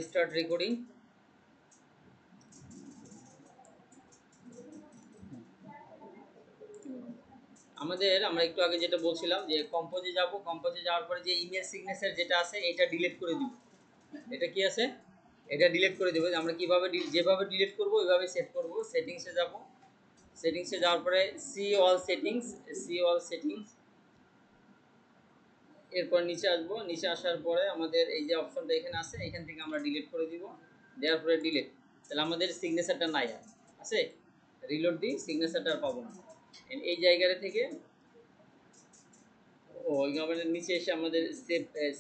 Start recording. আমরা একটু আগে যেটা বলছিলাম যে কম্পোজে যাব, কম্পোজে যাওয়ার পরে যে ইমেল সিগনেচার যেটা আছে এটা ডিলিট করে দিব। এটা কি আছে, এটা ডিলিট করে দেবো। আমরা কিভাবে যেভাবে ডিলিট করব ওইভাবে সেট করব। সেটিংসে যাব, সেটিংসে যাওয়ার পরে see all settings, see all settings, এরপর নিচে আসবো। নিচে আসার পরে আমাদের এই যে অপশনটা এখানে আছে, এখান থেকে আমরা ডিলিট করে দিব। দেওয়ার পরে ডিলিট, তাহলে আমাদের সিগনেচারটা নাই আর আছে। রিলোড দিই, সিগনেচারটা আর পাবো না। এই জায়গাটা থেকে আমাদের নিচে এসে আমাদের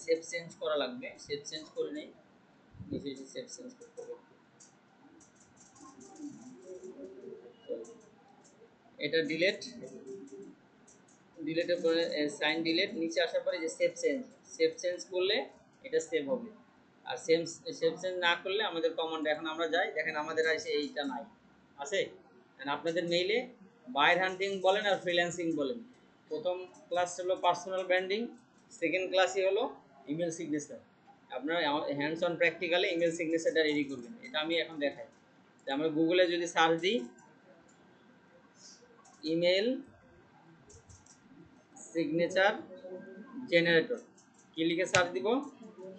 সেভ চেঞ্জ করা লাগবে। সেভ চেঞ্জ করে নেই, নিচে এসে সেভ চেঞ্জ করতে হবে। এটা ডিলিট, ডিলিটের পরে সাইন ডিলিট, নিচে আসার পরে যে সেভ চেঞ্জ, সেভ চেঞ্জ করলে এটা সেভ হবে। আর সেভ চেঞ্জ না করলে আমাদের কমান্ড, এখন আমরা যাই, দেখেন আমাদের আছে এইটা নাই আছে। আপনাদের মেইলে বায়ার হান্টিং বলেন আর ফ্রিল্যান্সিং বলেন, প্রথম ক্লাস হলো পার্সোনাল ব্র্যান্ডিং, সেকেন্ড ক্লাসই হলো ইমেল সিগনেচার। আপনারা হ্যান্ডস অন প্র্যাকটিক্যালে ইমেল সিগনেচারটা রেডি করবেন। এটা আমি এখন দেখাই। আমরা গুগলে যদি সার্চ দিই ইমেল সিগনেচার জেনারেটর, কি লিখে সার্চ দিব,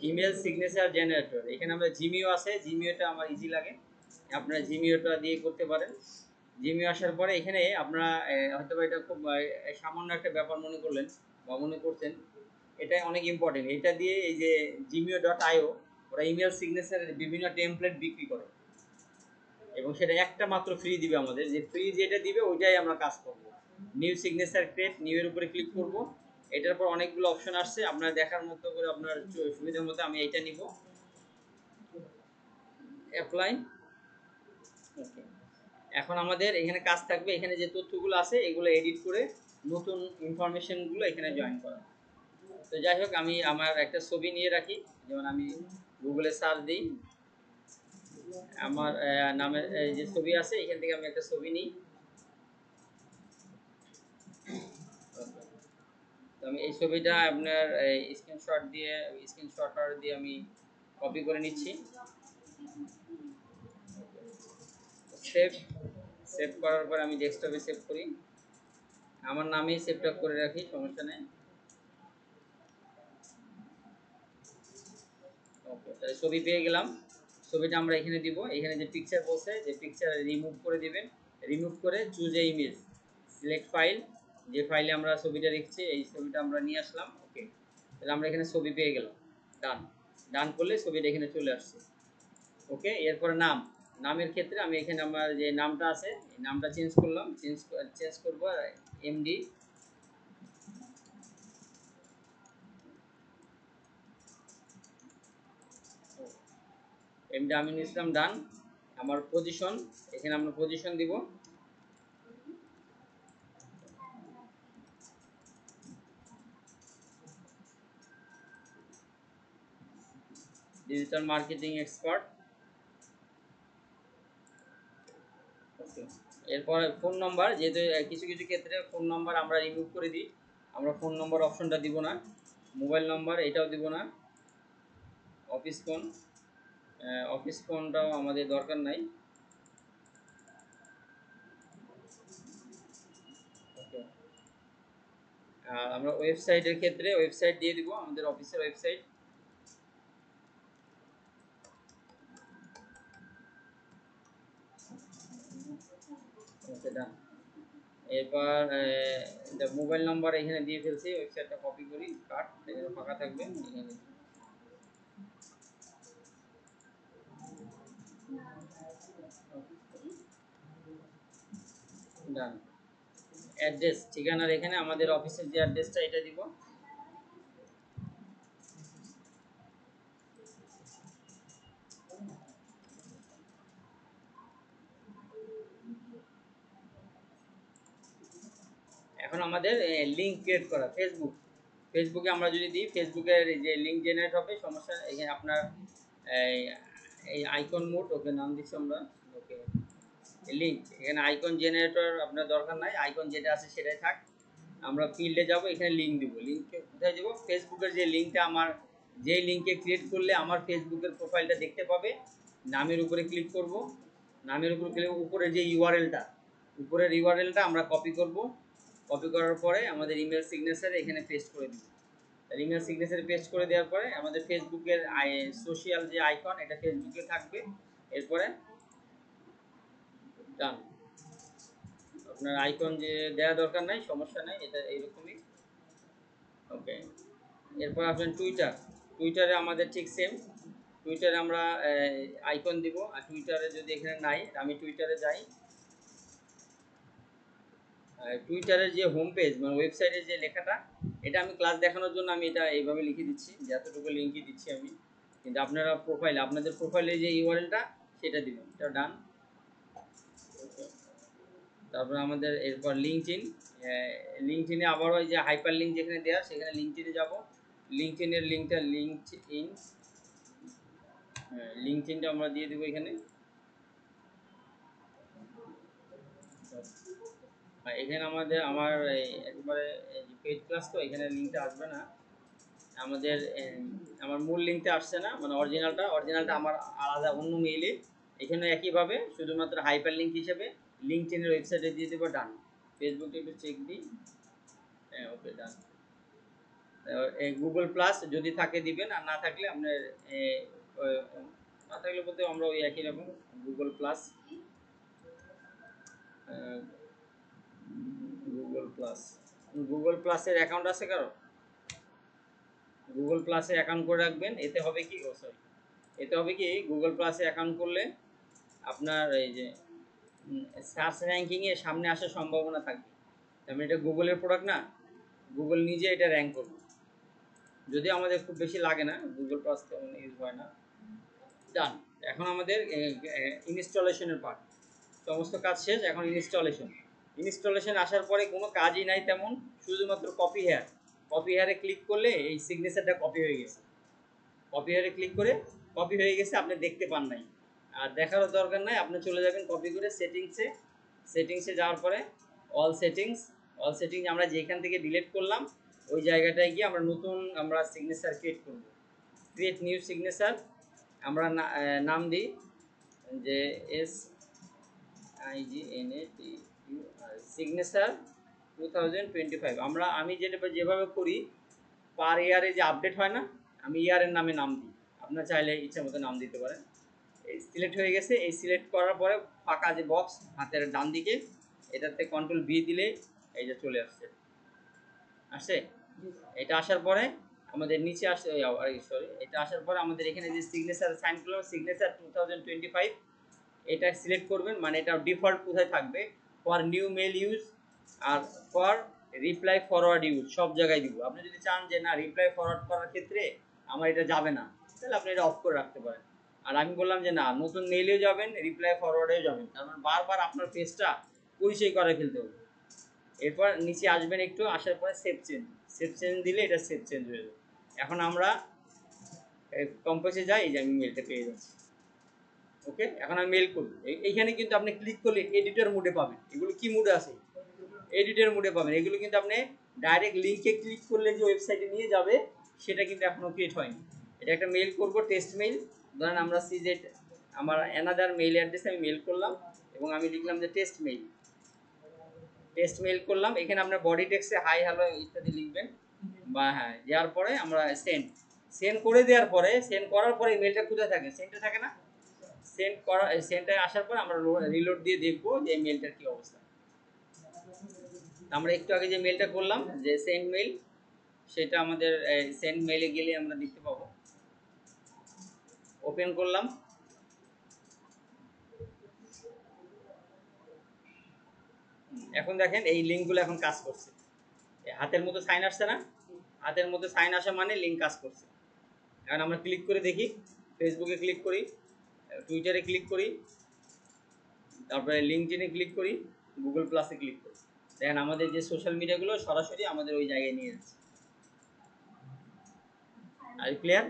ইমেল সিগনেচার জেনারেটর। এখানে আমরা জিমিও আছে, জিমিওটা আমার ইজি লাগে, আপনারা জিমিওটা দিয়ে করতে পারেন। জিমিও আসার পরে এখানে আপনারা হয়তো এটা খুব সামান্য একটা ব্যাপার মনে করলেন বা মনে করছেন, এটা অনেক ইম্পর্টেন্ট। এটা দিয়ে এই যে জিমিও.io, ওরা ইমেল সিগনেচারের বিভিন্ন টেমপ্লেট বিক্রি করে এবং সেটা একটা মাত্র ফ্রি দিবে আমাদের। যে ফ্রি যেটা দিবে ওইটাই আমরা কাজ করব। নিউ সিগনেচার ক্রিয়েট, নিউ এর উপরে ক্লিক করব। এটার পর অনেকগুলো অপশন আসছে, আপনার দেখার মতো করে আপনার সুবিধা মতো আমি এইটা নিব, অ্যাপ্লাই। ওকে, এখন আমাদের এখানে কাজ থাকবে, এখানে যে তথ্যগুলো আছে এগুলো এডিট করে নতুন ইনফরমেশনগুলো এখানে জয়েন করা। তো যাই হোক, আমি আমার একটা ছবি নিয়ে রাখি, যেমন আমি গুগলে সার্চ দিই, আমার নামের যে ছবি আছে এখান থেকে আমি একটা ছবি নিই। তো আমি এই ছবিটা আপনার স্ক্রিনশট দিয়ে, স্ক্রিনশটার দিয়ে আমি কপি করে নিচ্ছি। সেভ, সেভ করার পর আমি ডেস্কটপে সেভ করি, আমার নামেই সেভটা করে রাখি, সমস্যা নেই। ওকে, তাহলে ছবি পেয়ে গেলাম। ছবিটা আমরা এখানে দিব, এখানে যে পিকচার বলছে যে পিকচার রিমুভ করে দিবেন। রিমুভ করে choose a image, select file, যে ফাইলে আমরা ছবিটা রেখেছি এই ছবিটা আমরা নিয়ে আসলাম। ওকে, তাহলে আমরা এখানে ছবি পেয়ে গেলাম। ডান, ডান করলে ছবিটা এখানে চলে আসছে। ওকে, এরপরে নাম, নামের ক্ষেত্রে আমি এখানে আমার যে নামটা আছে এই নামটা চেঞ্জ করলাম, চেঞ্জ করব এমডি। এমডি আমিনুল ইসলাম, ডান। আমার পজিশন, এখানে আমরা পজিশন দিব, ডিজিটাল মার্কেটিং এক্সপার্ট। ওকে, এরপর ফোন নাম্বার, যেহেতু কিছু কিছু ক্ষেত্রে ফোন নাম্বার আমরা রিমুভ করে দিই, আমরা ফোন নাম্বার অপশনটা দিব না। মোবাইল নাম্বার এটাও দিব না। অফিস ফোন, অফিস ফোনটাও আমাদের দরকার নাই। ওকে, আমরা ওয়েবসাইটের ক্ষেত্রে ওয়েবসাইট দিয়ে দিব, আমাদের অফিসের ওয়েবসাইট। ওকে, ডান। এরপর মোবাইল নাম্বার এখানে দিয়ে ফেলছি, ওয়েবসাইটটা কপি করি, কাট, এখানে ফাঁকা থাকবে এখানে। ডান। অ্যাড্রেস, ঠিকানার এখানে আমাদের অফিসের যে অ্যাড্রেসটা এটা দিব। এখন আমাদের লিঙ্ক ক্রিয়েট করা, ফেসবুক, ফেসবুকে আমরা যদি দিই ফেসবুকের যে লিঙ্ক জেনারেট হবে, সমস্যা এখানে আপনার এই আইকন মোড, ওকে নাম দিচ্ছি আমরা। ওকে, লিঙ্ক, এখানে আইকন জেনারেটর আপনার দরকার নাই, আইকন যেটা আছে সেটাই থাক। আমরা ফিল্ডে যাব, এখানে লিঙ্ক দিব। লিঙ্ক কোথায় দেবো, ফেসবুকের যে লিঙ্কটা আমার যেই লিঙ্কে ক্রিয়েট করলে আমার ফেসবুকের প্রোফাইলটা দেখতে পাবে, নামের উপরে ক্লিক করব, নামের উপরে ক্লিক উপরে যে ইউআরএলটা, উপরের ইউআরএলটা আমরা কপি করব, কপি করার পরে আমাদের ইমেল সিগনেচারে এখানে পেস্ট করে দিব। ইমেল সিগনেচারে পেস্ট করে দেওয়ার পরে আমাদের ফেসবুকের সোশ্যাল যে আইকন, এটা ফেসবুকে থাকবে। এরপরে ডান, আপনার আইকন যে দেওয়া দরকার নাই, সমস্যা নাই, এটা এইরকমই। ওকে, এরপর আপনার টুইটারে আমাদের ঠিক সেম, টুইটারে আমরা আইকন দিব। আর টুইটারে যদি এখানে নাই, আমি টুইটারে যাই, টুইটারের যে হোম পেজ মানে ওয়েবসাইটের যে লেখাটা, এটা আমি ক্লাস দেখানোর জন্য আমি এটা এইভাবে লিখে দিচ্ছি, যতটুকু লিঙ্কই দিচ্ছি আমি, কিন্তু আপনারা প্রোফাইল, আপনাদের প্রোফাইলে যে ইউআরএলটা সেটা দিবেন। এটা ডান। তারপর আমাদের এরপর লিঙ্কডইনে আবারও ওই যে হাইপার লিঙ্ক যেখানে দেওয়া, সেখানে লিঙ্কডইনে যাব। লিঙ্কডইনের লিঙ্কটা লিঙ্কডইনটা আমরা দিয়ে দেবো এখানে। এখানে আমার একবারে পেইড ক্লাস, তো এখানে লিঙ্কটা আসবে না আমাদের, আমার মূল লিঙ্কটা আসছে না, মানে অরিজিনালটা আমার আলাদা অন্য মেইলে। এখানে একইভাবে শুধুমাত্র হাইপার লিঙ্ক হিসেবে লিঙ্কডইনের ওয়েবসাইটে দিয়ে দেবো। ডান। ফেসবুকে একটু চেক দিই। হ্যাঁ, ওকে, ডান। গুগল প্লাস যদি থাকে দিবেন, আর না থাকলে আপনার না থাকলে বলতে আমরা ওই একই রকম গুগল প্লাস, গুগল প্লাসের অ্যাকাউন্ট আছে কারো? গুগল প্লাসে অ্যাকাউন্ট করে রাখবেন। এতে হবে কি, গুগল প্লাসে অ্যাকাউন্ট করলে আপনার এই যে সার্চ র্যাঙ্কিংয়ে সামনে আসার সম্ভাবনা থাকবে। তেমন এটা গুগলের প্রোডাক্ট না, গুগল নিজে এটা র্যাঙ্ক করবে। যদি আমাদের খুব বেশি লাগে না, গুগল প্লাস তেমন ইউজ হয় না। ডান। এখন আমাদের ইনস্টলেশনের পার্ট, সমস্ত কাজ শেষ। এখন ইনস্টলেশন আসার পরে কোনো কাজই নাই তেমন, শুধুমাত্র কপি হেয়ারে ক্লিক করলে এই সিগনেচারটা কপি হয়ে গেছে। কপি হেয়ারে ক্লিক করে কপি হয়ে গেছে, আপনি দেখতে পান নাই, আর দেখারও দরকার নাই। আপনি চলে যাবেন কপি করে সেটিংসে যাওয়ার পরে অল সেটিংস আমরা যেখান থেকে ডিলিট করলাম ওই জায়গাটায় গিয়ে আমরা সিগনেচার ক্রিয়েট করব। ক্রিয়েট নিউ সিগনেচার আমরা নাম দিই যে সিগনেচার 2025। আমি যেভাবে করি, পার ইয়ারে যে আপডেট হয় না, আমি ইয়ারের নাম দিই। আপনার চাইলে ইচ্ছা মতো নাম দিতে পারেন। এই সিলেক্ট হয়ে গেছে। এই সিলেক্ট করার পরে ফাঁকা যে বক্স হাতের ডান দিকে, এটাতে কন্ট্রোল ভি দিলে এই যে চলে আসছে। এটা আসার পরে আমাদের নিচে আসে, এটা আসার পরে আমাদের এখানে যে সিগনেচার সাইন করলাম, সিগনেচার 2025, এটা সিলেক্ট করবেন। মানে এটা ডিফল্ট কোথায় থাকবে, ফর নিউ মেল ইউজ আর ফর রিপ্লাই ফরওয়ার্ড ইউজ, সব জায়গায় দিব। আপনি যদি চান যে না রিপ্লাই ফরওয়ার্ড করার ক্ষেত্রে আমার এটা যাবে না, তাহলে আপনি এটা অফ করে রাখতে পারেন। আর আমি বললাম যে না, নতুন মেইলেও যাবেন, রিপ্লাই ফরওয়ার্ডেও যাবেন, কারণ বারবার আপনার পেজটা পরিচয় করে ফেলতে হবে। এরপর নিচে আসবেন একটু, আসার পরে সেভ চেঞ্জ দিলে এটা সেভ চেঞ্জ হয়ে যাবে। এখন আমরা কম্পোজে যাই, এই যে আমি মেলটা পেয়ে যাচ্ছি। ওকে, এখন আমি মেল করব। এইখানে কিন্তু আপনি ক্লিক করলে এডিটর মোডে পাবেন। এগুলো কি মোডে আছে? এডিটর মোডে পাবেন। এগুলো কিন্তু আপনি ডাইরেক্ট লিঙ্কে ক্লিক করলে যে ওয়েবসাইটে নিয়ে যাবে, সেটা কিন্তু এখনও ক্রিয়েট হয়নি। এটা একটা মেল করব, টেস্ট মেইল। ধরেন আমরা সিজেট আমার অ্যানাদার মেইল অ্যাড্রেসে আমি মেল করলাম, এবং আমি লিখলাম যে টেস্ট মেইল করলাম। এখানে আপনার বডি টেক্সটে হাই হ্যালো ইত্যাদি লিখবেন, বা হ্যাঁ, দেওয়ার পরে আমরা সেন্ড করে দেওয়ার পরে, সেন্ড করার পরে মেলটা কোথায় থাকে? সেন্টে থাকে না? সেন্টারে আসার পর আমরা রিলোড দিয়ে দেখবো যে এই মেলটার কি অবস্থা। আমরা একটু আগে যে মেলটা করলাম, যে সেন্ড মেইল, সেটা আমাদের সেন্ড মেইলে গেলে আমরা দেখতে পাবো। ওপেন করলাম, এখন দেখেন এই লিঙ্কগুলো এখন কাজ করছে। হাতের মতো সাইন আসছে না? হাতের মধ্যে সাইন আসা মানে লিঙ্ক কাজ করছে। এখন আমরা ক্লিক করে দেখি, ফেসবুকে ক্লিক করি, টুইটারে ক্লিক করি, তারপরে লিঙ্কডইনে ক্লিক করি, গুগল প্লাসে ক্লিক করি। দেখেন আমাদের যে সোশ্যাল মিডিয়াগুলো সরাসরি আমাদের ওই জায়গায় নিয়ে যাচ্ছে। আর ক্লিয়ার?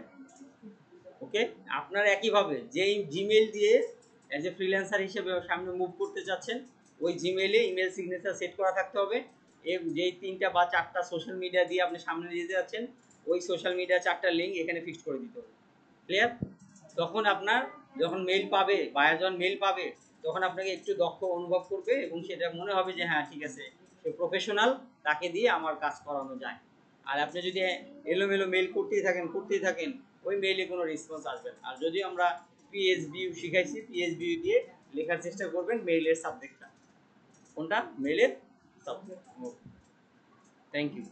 ওকে, আপনারা একইভাবে যেই জিমেইল দিয়ে অ্যাজ এ ফ্রিল্যান্সার হিসেবে সামনে মুভ করতে চাচ্ছেন, ওই জিমেইলে ইমেল সিগনেচার সেট করা থাকতে হবে। যেই 3টা বা 4টা সোশ্যাল মিডিয়া দিয়ে আপনি সামনে যেতে যাচ্ছেন, ওই সোশ্যাল মিডিয়া 4টা লিঙ্ক এখানে ফিক্সড করে দিতে হবে। ক্লিয়ার? তখন আপনার যখন মেইল পাবে, বায়ার যখন মেইল পাবে, তখন আপনাকে একটু দক্ষ অনুভব করবে এবং সেটা মনে হবে যে হ্যাঁ ঠিক আছে, সে প্রফেশনাল, তাকে দিয়ে আমার কাজ করানো যায়। আর আপনি যদি এলোমেলো মেইল করতেই থাকেন, ওই মেইলে কোনো রেসপন্স আসবে না। আর যদি আমরা পিএইচবিউ শিখাইছি, পিএইচবিউ দিয়ে লেখার চেষ্টা করবেন মেইলের সাবজেক্টটা। কোনটা? মেইলের সাবজেক্ট। Thank you.